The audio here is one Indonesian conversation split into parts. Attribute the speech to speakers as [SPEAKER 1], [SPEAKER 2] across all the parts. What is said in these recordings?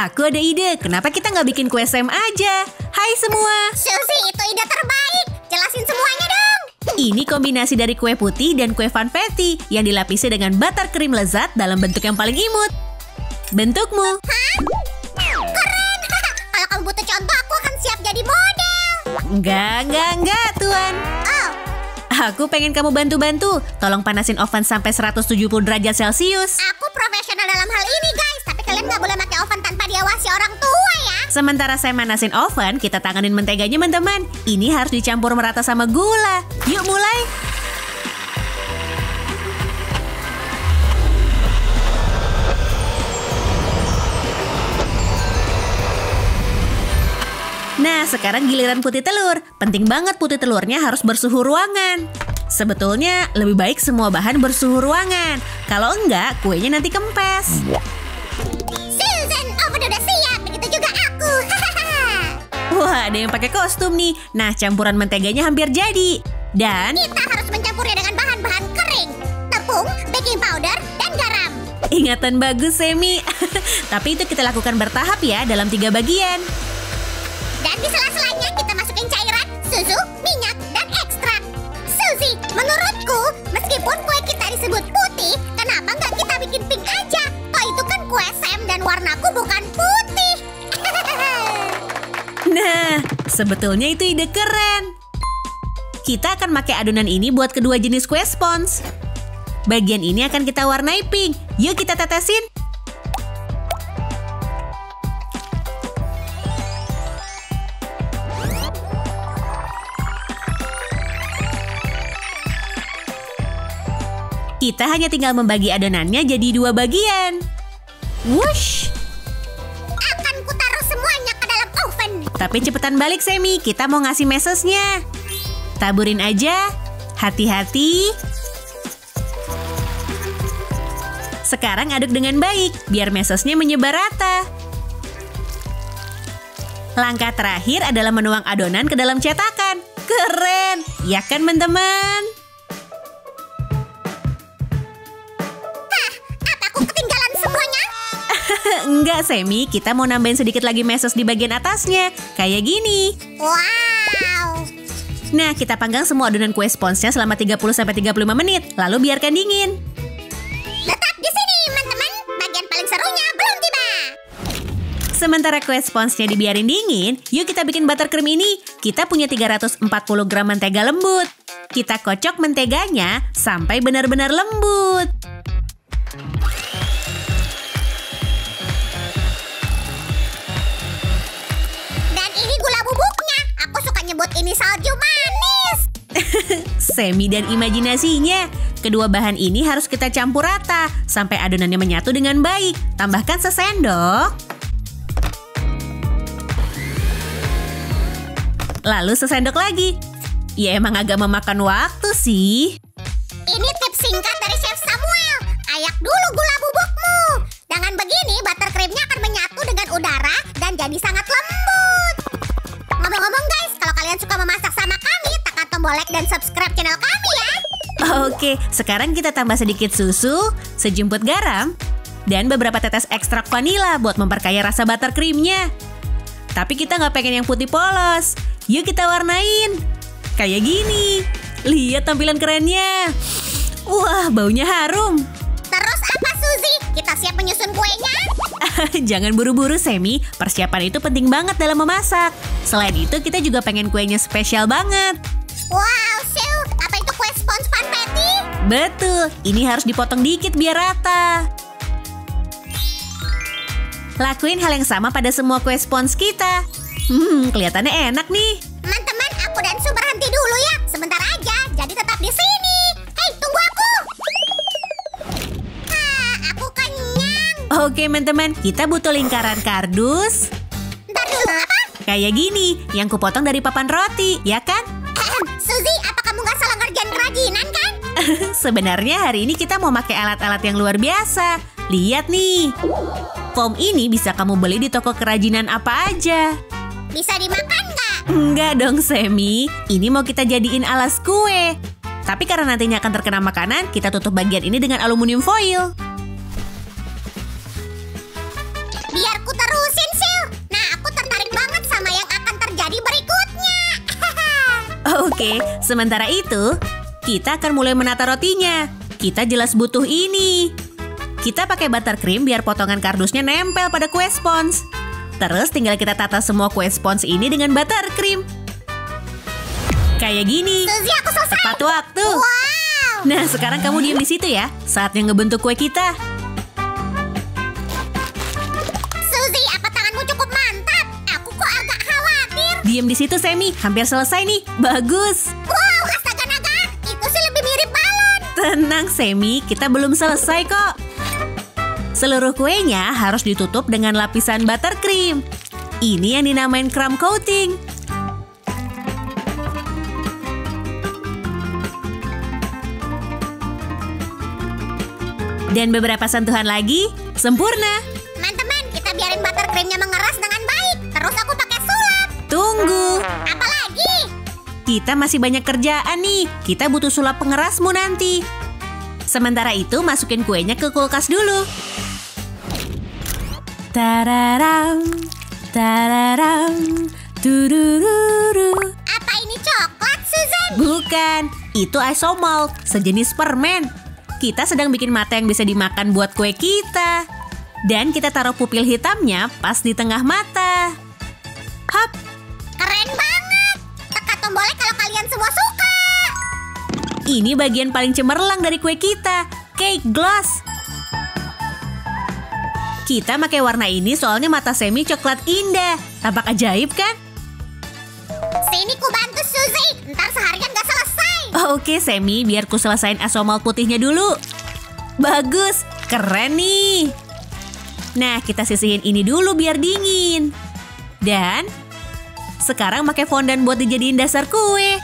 [SPEAKER 1] Aku ada ide, kenapa kita nggak bikin kue Sam aja? Hai semua!
[SPEAKER 2] Suzy, itu ide terbaik. Jelasin semuanya dong.
[SPEAKER 1] Ini kombinasi dari kue putih dan kue funfetti yang dilapisi dengan buttercream lezat dalam bentuk yang paling imut. Bentukmu.
[SPEAKER 2] Hah? Keren. Kalau kamu butuh contoh, aku akan siap jadi model.
[SPEAKER 1] Enggak, Tuan.
[SPEAKER 2] Oh,
[SPEAKER 1] Aku pengen kamu bantu-bantu. Tolong panasin oven sampai 170 derajat Celcius.
[SPEAKER 2] aku profesional dalam hal ini, guys. Tapi kalian nggak boleh pakai oven tanpa diawasi orang tua ya.
[SPEAKER 1] Sementara saya manasin oven, kita tanganin menteganya, teman-teman. Ini harus dicampur merata sama gula. Yuk mulai. Nah, sekarang giliran putih telur. Penting banget putih telurnya harus bersuhu ruangan. Sebetulnya lebih baik semua bahan bersuhu ruangan. Kalau enggak, kuenya nanti kempes.
[SPEAKER 2] Susan, oven udah siap. Begitu juga aku.
[SPEAKER 1] Wah, ada yang pakai kostum nih. Nah, campuran menteganya hampir jadi. Dan
[SPEAKER 2] Kita harus mencampurnya dengan bahan-bahan kering. Tepung, baking powder, dan garam.
[SPEAKER 1] ingatan bagus, Semi. Tapi itu kita lakukan bertahap ya, dalam 3 bagian.
[SPEAKER 2] Dan di sela-selanya kita masukin cairan, susu, minyak, dan ekstrak. Suzy, menurutku, meskipun kue kita disebut putih, kenapa nggak kita bikin pink aja? Oh, itu kan kue Sam dan warnaku bukan putih.
[SPEAKER 1] Nah, sebetulnya itu ide keren. Kita akan pakai adonan ini buat kedua jenis kue sponge. Bagian ini akan kita warnai pink. Yuk kita tetesin. Kita hanya tinggal membagi adonannya jadi 2 bagian. Wush!
[SPEAKER 2] Akan kutaruh semuanya ke dalam oven.
[SPEAKER 1] Tapi cepetan balik, Semi. Kita mau ngasih mesesnya. Taburin aja. Hati-hati. Sekarang aduk dengan baik, biar mesesnya menyebar rata. Langkah terakhir adalah menuang adonan ke dalam cetakan. Keren! Ya kan, teman-teman?
[SPEAKER 2] Apa aku ketinggalan semuanya?
[SPEAKER 1] Enggak, Semi. Kita mau nambahin sedikit lagi meses di bagian atasnya. Kayak gini.
[SPEAKER 2] Wow.
[SPEAKER 1] Nah, kita panggang semua adonan kue sponsnya selama 30-35 menit. Lalu biarkan dingin.
[SPEAKER 2] Tetap di sini, teman-teman. Bagian paling serunya belum tiba.
[SPEAKER 1] Sementara kue sponsnya dibiarin dingin, yuk kita bikin buttercream ini. Kita punya 340 gram mentega lembut. Kita kocok menteganya sampai benar-benar lembut.
[SPEAKER 2] Dan ini gula bubuknya. Aku suka nyebut ini salju manis.
[SPEAKER 1] Semi dan imajinasinya. Kedua bahan ini harus kita campur rata sampai adonannya menyatu dengan baik. Tambahkan sesendok. Lalu sesendok lagi. Ya emang agak memakan waktu sih.
[SPEAKER 2] Ini tips singkat dari Chef Samuel. Ayak dulu gula bubukmu. Dengan begini, buttercreamnya akan menyatu dengan udara dan jadi sangat lembut. Ngomong-ngomong guys, kalau kalian suka memasak sama kami, tekan tombol like dan subscribe channel kami ya.
[SPEAKER 1] Oke, sekarang kita tambah sedikit susu, sejumput garam, dan beberapa tetes ekstrak vanila buat memperkaya rasa buttercreamnya. Tapi kita nggak pengen yang putih polos. Yuk kita warnain. Kayak gini. Lihat tampilan kerennya. Wah, baunya harum.
[SPEAKER 2] Terus apa Suzy? Kita siap menyusun kuenya?
[SPEAKER 1] Jangan buru-buru, Semi. Persiapan itu penting banget dalam memasak. Selain itu, kita juga pengen kuenya spesial banget.
[SPEAKER 2] Wow, Sue, apa itu kue sponge funfetti?
[SPEAKER 1] Betul, ini harus dipotong dikit biar rata. Lakuin hal yang sama pada semua kue sponge kita. Kelihatannya enak nih.
[SPEAKER 2] Teman-teman, aku dan Sue berhenti dulu ya. Sebentar aja, jadi tetap di sini. Hei, tunggu aku. Aku kenyang.
[SPEAKER 1] Oke, teman-teman, kita butuh lingkaran kardus.
[SPEAKER 2] Ntar dulu, apa?
[SPEAKER 1] Kayak gini, yang kupotong dari papan roti, ya kan?
[SPEAKER 2] Suzy, apa kamu nggak salah ngerjain kerajinan kan?
[SPEAKER 1] Sebenarnya hari ini kita mau pakai alat-alat yang luar biasa. Lihat nih. Foam ini bisa kamu beli di toko kerajinan apa aja.
[SPEAKER 2] Bisa dimakan nggak?
[SPEAKER 1] Enggak dong, Semi. Ini mau kita jadiin alas kue. Tapi karena nantinya akan terkena makanan, kita tutup bagian ini dengan aluminium foil.
[SPEAKER 2] Biar ku terusin.
[SPEAKER 1] Oke, sementara itu, kita akan mulai menata rotinya. Kita jelas butuh ini. Kita pakai buttercream biar potongan kardusnya nempel pada kue spons. Terus tinggal kita tata semua kue spons ini dengan buttercream. Kayak gini.
[SPEAKER 2] Suzy, aku selesai.
[SPEAKER 1] Tepat waktu.
[SPEAKER 2] Wow.
[SPEAKER 1] Nah, sekarang kamu diam di situ ya. Saatnya ngebentuk kue kita.
[SPEAKER 2] Suzy, apa tanganmu cukup mantap? Aku kok agak khawatir.
[SPEAKER 1] Diam di situ, Semi. Hampir selesai nih. Bagus.
[SPEAKER 2] Wow, astaga naga. Itu sih lebih mirip balon.
[SPEAKER 1] Tenang, Semi. Kita belum selesai kok. Seluruh kuenya harus ditutup dengan lapisan buttercream. Ini yang dinamain crumb coating. Dan beberapa sentuhan lagi, sempurna.
[SPEAKER 2] Teman-teman, kita biarin buttercreamnya mengeras dengan baik. Terus aku pakai sulap.
[SPEAKER 1] Tunggu.
[SPEAKER 2] Apa lagi?
[SPEAKER 1] Kita masih banyak kerjaan nih. Kita butuh sulap pengerasmu nanti. Sementara itu, masukin kuenya ke kulkas dulu. Tararam, tararam, turururu.
[SPEAKER 2] Apa ini coklat, Susan?
[SPEAKER 1] Bukan, itu isomalt, sejenis permen. Kita sedang bikin mata yang bisa dimakan buat kue kita. Dan kita taruh pupil hitamnya pas di tengah mata. Hap,
[SPEAKER 2] Keren banget. Tekan tombolnya kalau kalian semua suka.
[SPEAKER 1] ini bagian paling cemerlang dari kue kita, cake gloss. Kita pakai warna ini soalnya mata Semi coklat indah. Tampak ajaib kan?
[SPEAKER 2] Sini ku bantu Suzy. Ntar seharian gak selesai.
[SPEAKER 1] Oke, Semi, biar ku selesain isomalt putihnya dulu. Bagus, keren nih. Nah, kita sisihin ini dulu biar dingin. Dan sekarang pakai fondan buat dijadiin dasar kue.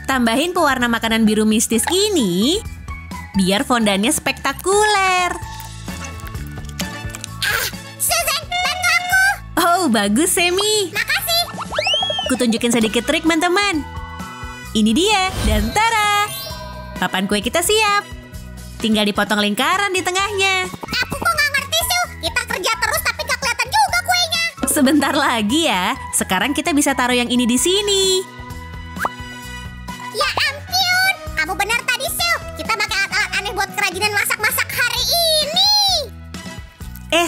[SPEAKER 1] Tambahin pewarna makanan biru mistis ini biar fondannya spektakuler.
[SPEAKER 2] Susan, bantu aku.
[SPEAKER 1] Oh, bagus, Semi.
[SPEAKER 2] Makasih.
[SPEAKER 1] Kutunjukin sedikit trik, teman-teman. Ini dia, dan tara! Papan kue kita siap. Tinggal dipotong lingkaran di tengahnya.
[SPEAKER 2] Aku kok gak ngerti, Su. Kita kerja terus tapi gak kelihatan juga kuenya.
[SPEAKER 1] Sebentar lagi ya. Sekarang kita bisa taruh yang ini di sini.
[SPEAKER 2] Ya ampun. Kamu benar tadi, Su. Kita pakai alat-alat aneh buat kerajinan masak-masak hari ini.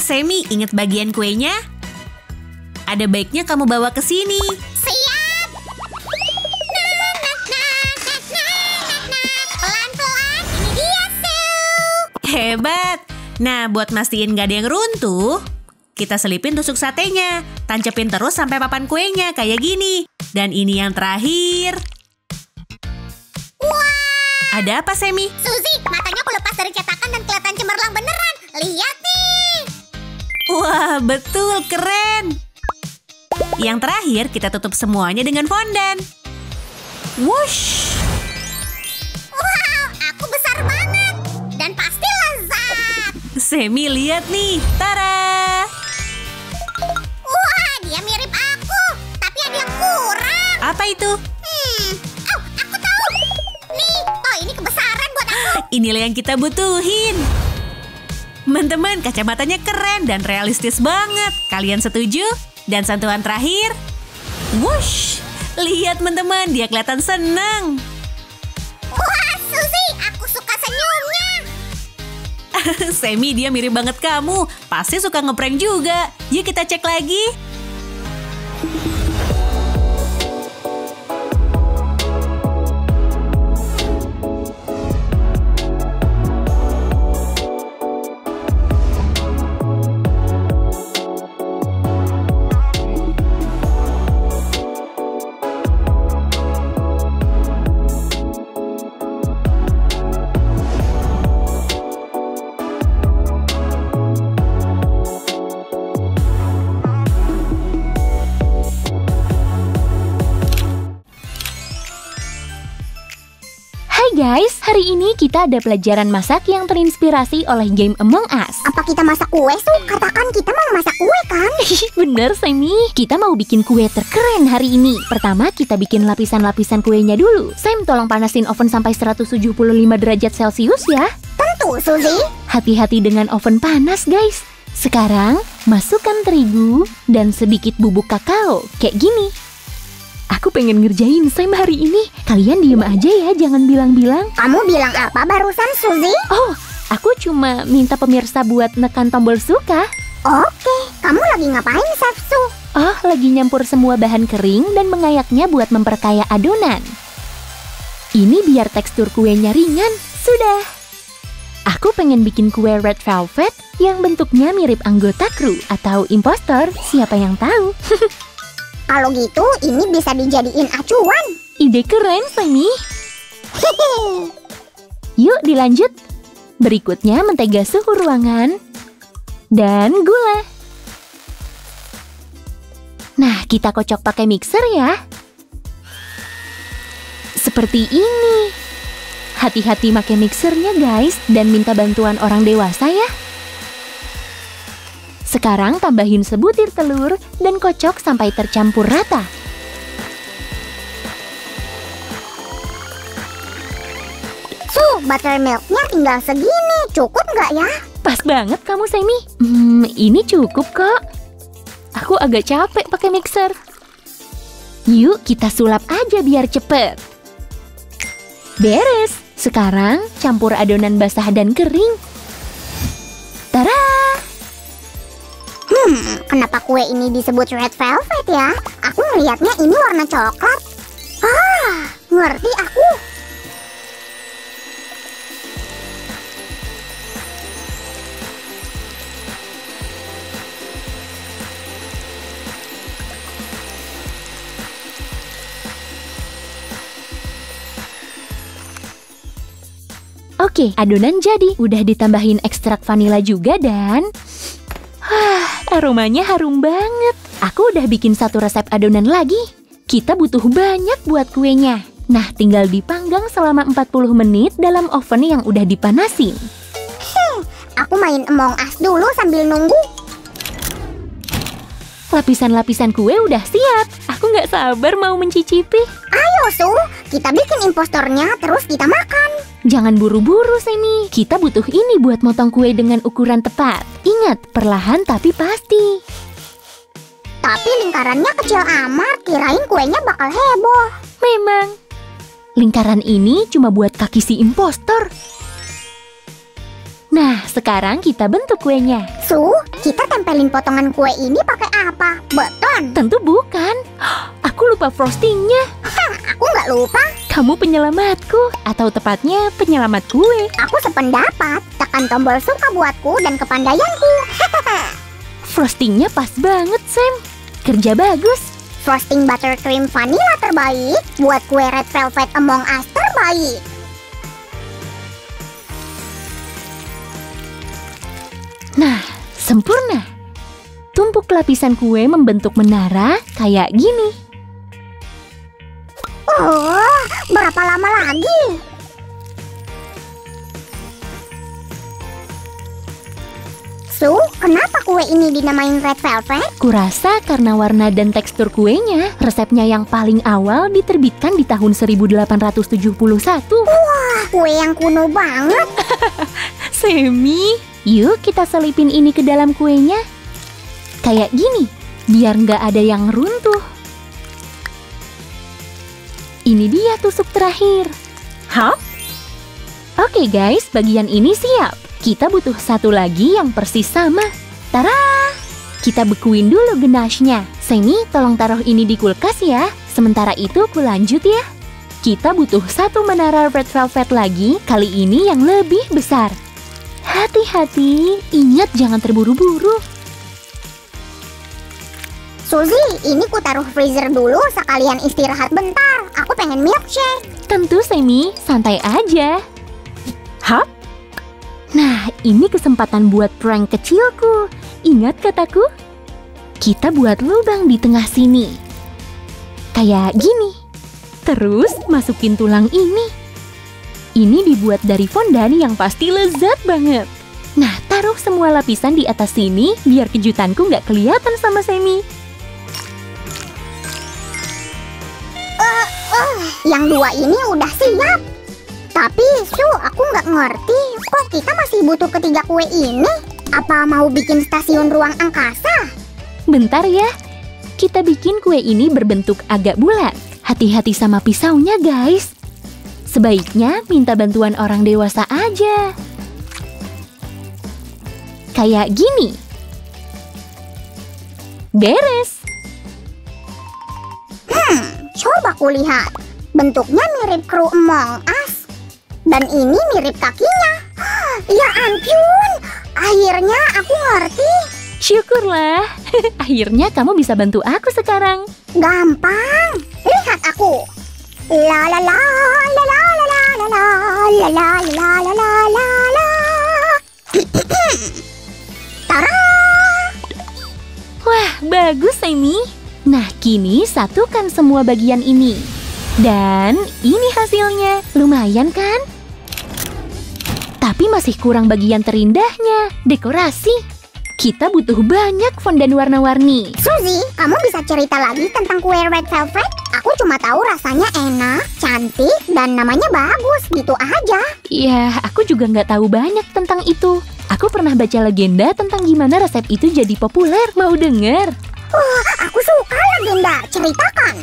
[SPEAKER 1] Semi, inget bagian kuenya? Ada baiknya kamu bawa ke sini.
[SPEAKER 2] Siap. Pelan-pelan. Ini dia, Su.
[SPEAKER 1] Hebat. Nah, buat mastiin gak ada yang runtuh, kita selipin tusuk satenya. Tancepin terus sampai papan kuenya kayak gini. Dan ini yang terakhir.
[SPEAKER 2] Wah.
[SPEAKER 1] Ada apa, Semi?
[SPEAKER 2] Suzy, matanya aku lepas dari cetakan dan kelihatan cemerlang beneran. Lihat nih.
[SPEAKER 1] Wah, betul, keren. Yang terakhir, kita tutup semuanya dengan fondan. Wush!
[SPEAKER 2] Wow, aku besar banget. Dan pasti lezat.
[SPEAKER 1] Semi, lihat nih. Tara!
[SPEAKER 2] Wah, dia mirip aku. Tapi ada yang kurang.
[SPEAKER 1] Apa itu?
[SPEAKER 2] Oh, aku tahu. Nih, toh ini kebesaran buat aku.
[SPEAKER 1] Inilah yang kita butuhin. Teman-teman, kacamatanya keren dan realistis banget. Kalian setuju? Dan sentuhan terakhir. Wush! Lihat teman-teman, dia kelihatan senang.
[SPEAKER 2] Wah, Suzy, aku suka senyumnya.
[SPEAKER 1] Semi, dia mirip banget kamu. Pasti suka ngeprank juga. Yuk kita cek lagi.
[SPEAKER 3] Hai guys, hari ini kita ada pelajaran masak yang terinspirasi oleh game Among Us.
[SPEAKER 2] Apa kita masak kue, Su? Katakan kita mau masak kue, kan?
[SPEAKER 3] Bener, Semi. Kita mau bikin kue terkeren hari ini. Pertama, kita bikin lapisan-lapisan kuenya dulu. Sam, tolong panasin oven sampai 175 derajat Celcius ya.
[SPEAKER 2] Tentu, Suzy.
[SPEAKER 3] Hati-hati dengan oven panas, guys. Sekarang, masukkan terigu dan sedikit bubuk kakao, kayak gini. Aku pengen ngerjain Sam hari ini. Kalian diem aja ya, jangan bilang-bilang.
[SPEAKER 2] Kamu bilang apa barusan, Suzy?
[SPEAKER 3] Oh, aku cuma minta pemirsa buat nekan tombol suka.
[SPEAKER 2] Oke, kamu lagi ngapain, Chef Su?
[SPEAKER 3] Oh, lagi nyampur semua bahan kering dan mengayaknya buat memperkaya adonan. Ini biar tekstur kuenya ringan. Sudah. Aku pengen bikin kue red velvet yang bentuknya mirip anggota kru atau impostor, siapa yang tahu.
[SPEAKER 2] Kalau gitu, ini bisa dijadiin acuan.
[SPEAKER 3] Ide keren, Sammy. Yuk dilanjut. Berikutnya mentega suhu ruangan dan gula. Nah, kita kocok pakai mixer ya. Seperti ini. Hati-hati pakai mixernya guys, dan minta bantuan orang dewasa ya. Sekarang tambahin sebutir telur dan kocok sampai tercampur rata.
[SPEAKER 2] Su, buttermilknya tinggal segini. Cukup nggak ya?
[SPEAKER 3] Pas banget kamu, Sammy. Ini cukup kok. Aku agak capek pakai mixer. Yuk, kita sulap aja biar cepet. Beres. Sekarang campur adonan basah dan kering. Tara!
[SPEAKER 2] Kenapa kue ini disebut red velvet ya? Aku ngelihatnya ini warna coklat. Ngerti aku.
[SPEAKER 3] Oke, adonan jadi. Udah ditambahin ekstrak vanila juga dan... aromanya harum banget. Aku udah bikin satu resep adonan lagi. Kita butuh banyak buat kuenya. Nah, tinggal dipanggang selama 40 menit dalam oven yang udah dipanasin.
[SPEAKER 2] Aku main Among Us dulu sambil nunggu.
[SPEAKER 3] Lapisan-lapisan kue udah siap. Aku nggak sabar mau mencicipi.
[SPEAKER 2] Ayo, Su. Kita bikin impostornya, terus kita makan.
[SPEAKER 3] Jangan buru-buru, Sammy. Kita butuh ini buat motong kue dengan ukuran tepat. Ingat, perlahan tapi pasti.
[SPEAKER 2] Tapi lingkarannya kecil amat, kirain kuenya bakal heboh.
[SPEAKER 3] Memang. Lingkaran ini cuma buat kaki si impostor. Nah, sekarang kita bentuk kuenya.
[SPEAKER 2] Su, kita tempelin potongan kue ini pakai apa? Beton?
[SPEAKER 3] Tentu bukan. Aku lupa frostingnya.
[SPEAKER 2] Aku nggak lupa.
[SPEAKER 3] Kamu penyelamatku, atau tepatnya penyelamat kue.
[SPEAKER 2] Aku sependapat. Tekan tombol suka buatku dan kepandaianku.
[SPEAKER 3] Frostingnya pas banget, Sam. Kerja bagus.
[SPEAKER 2] Frosting buttercream vanilla terbaik. Buat kue red velvet Among Us terbaik.
[SPEAKER 3] Nah, sempurna. Tumpuk lapisan kue membentuk menara kayak gini.
[SPEAKER 2] Oh, berapa lama lagi? Su, kenapa kue ini dinamain red velvet?
[SPEAKER 3] Kurasa karena warna dan tekstur kuenya. Resepnya yang paling awal diterbitkan di tahun 1871.
[SPEAKER 2] Wah, kue yang kuno banget.
[SPEAKER 3] Sammy, yuk kita selipin ini ke dalam kuenya. Kayak gini, biar nggak ada yang runtuh. Ini dia tusuk terakhir. Hap? Oke guys, bagian ini siap. Kita butuh satu lagi yang persis sama. Tara! Kita bekuin dulu ganashnya. Sammy, tolong taruh ini di kulkas ya. Sementara itu aku lanjut ya. Kita butuh satu menara red velvet lagi, kali ini yang lebih besar. Hati-hati, ingat jangan terburu-buru.
[SPEAKER 2] Suzy, ini ku taruh freezer dulu sekalian istirahat bentar. Aku pengen milkshake.
[SPEAKER 3] Tentu, Sammy, santai aja. Hap? Nah, ini kesempatan buat prank kecilku. Ingat kataku? Kita buat lubang di tengah sini. Kayak gini. Terus masukin tulang ini. Ini dibuat dari fondant yang pasti lezat banget. Nah, taruh semua lapisan di atas sini biar kejutanku nggak kelihatan sama Sammy.
[SPEAKER 2] Yang dua ini udah siap. Tapi, Su, aku nggak ngerti. Kok kita masih butuh ketiga kue ini? Apa mau bikin stasiun ruang angkasa?
[SPEAKER 3] Bentar ya. kita bikin kue ini berbentuk agak bulat. Hati-hati sama pisaunya, guys. Sebaiknya minta bantuan orang dewasa aja. Kayak gini. Beres.
[SPEAKER 2] Coba kulihat. Bentuknya mirip kru Among Us. Dan ini mirip kakinya. Ya ampun, akhirnya aku ngerti.
[SPEAKER 3] Syukurlah. Akhirnya kamu bisa bantu aku sekarang.
[SPEAKER 2] Gampang. Lihat aku. La la la la la la la la la la la la la la la. Tara!
[SPEAKER 3] Wah, bagus, Sammy. Nah, kini satukan semua bagian ini. Dan ini hasilnya. Lumayan kan? Tapi masih kurang bagian terindahnya, dekorasi. Kita butuh banyak fondan warna-warni.
[SPEAKER 2] Suzy, kamu bisa cerita lagi tentang kue red velvet? Aku cuma tahu rasanya enak, cantik, dan namanya bagus, gitu aja.
[SPEAKER 3] Ya, aku juga nggak tahu banyak tentang itu. Aku pernah baca legenda tentang gimana resep itu jadi populer. Mau denger?
[SPEAKER 2] Aku suka legenda, ceritakan.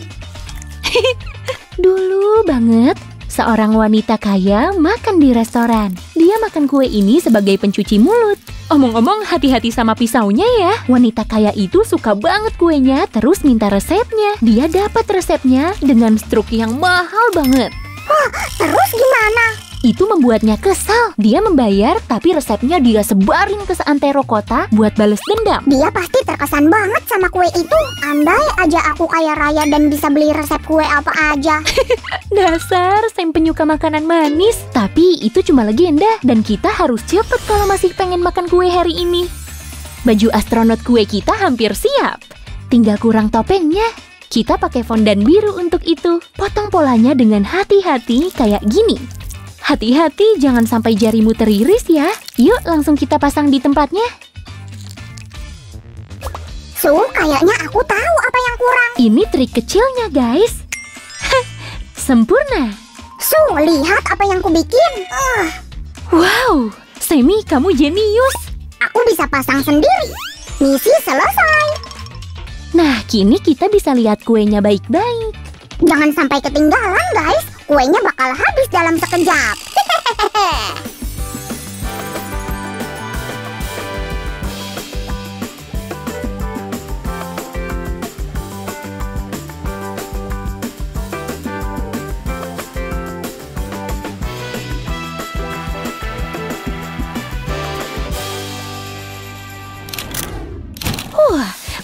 [SPEAKER 3] Dulu banget, seorang wanita kaya makan di restoran. Dia makan kue ini sebagai pencuci mulut. Omong-omong, hati-hati sama pisaunya ya. Wanita kaya itu suka banget kuenya, terus minta resepnya. Dia dapat resepnya dengan struk yang mahal banget.
[SPEAKER 2] Terus gimana?
[SPEAKER 3] Itu membuatnya kesal. Dia membayar, tapi resepnya dia sebarin ke seantero kota buat bales dendam.
[SPEAKER 2] Dia pasti terkesan banget sama kue itu. Andai aja aku kaya raya dan bisa beli resep kue apa aja.
[SPEAKER 3] Dasar Sam penyuka makanan manis. Tapi itu cuma legenda dan kita harus cepet kalau masih pengen makan kue hari ini. Baju astronot kue kita hampir siap. Tinggal kurang topengnya. Kita pakai fondan biru untuk itu. Potong polanya dengan hati-hati kayak gini. Hati-hati jangan sampai jarimu teriris ya. Yuk langsung kita pasang di tempatnya.
[SPEAKER 2] Kayaknya aku tahu apa yang kurang.
[SPEAKER 3] Ini trik kecilnya, guys. Sempurna.
[SPEAKER 2] Lihat apa yang kubikin.
[SPEAKER 3] Wow, Sammy, kamu jenius.
[SPEAKER 2] Aku bisa pasang sendiri. Misi selesai.
[SPEAKER 3] Nah, kini kita bisa lihat kuenya baik-baik.
[SPEAKER 2] Jangan sampai ketinggalan, guys. Kuenya bakal habis dalam sekejap.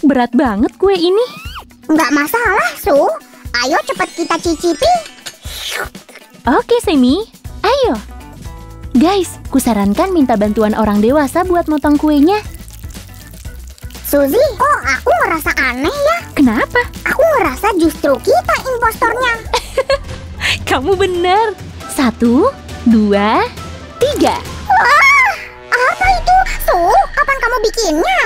[SPEAKER 3] Berat banget kue ini.
[SPEAKER 2] Nggak masalah, Ayo cepet kita cicipi.
[SPEAKER 3] Oke, Sammy. Ayo. Guys, kusarankan minta bantuan orang dewasa buat motong kuenya.
[SPEAKER 2] Suzy, kok aku ngerasa aneh ya?
[SPEAKER 3] Kenapa?
[SPEAKER 2] Aku ngerasa justru kita impostornya.
[SPEAKER 3] Kamu benar. 1, 2, 3.
[SPEAKER 2] Wah, apa itu? Kapan kamu bikinnya?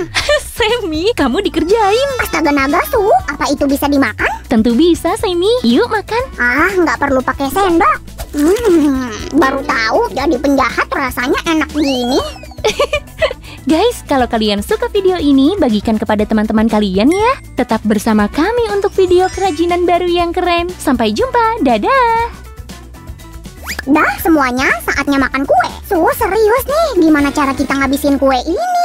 [SPEAKER 3] Sammy, kamu dikerjain.
[SPEAKER 2] Astaga naga, apa itu bisa dimakan?
[SPEAKER 3] Tentu bisa, Sammy. Yuk makan.
[SPEAKER 2] Nggak perlu pakai sendok. Baru tahu jadi penjahat rasanya enak gini.
[SPEAKER 3] Guys, kalau kalian suka video ini, bagikan kepada teman-teman kalian ya. Tetap bersama kami untuk video kerajinan baru yang keren. Sampai jumpa, dadah!
[SPEAKER 2] Dah semuanya, saatnya makan kue. Serius nih, gimana cara kita ngabisin kue ini?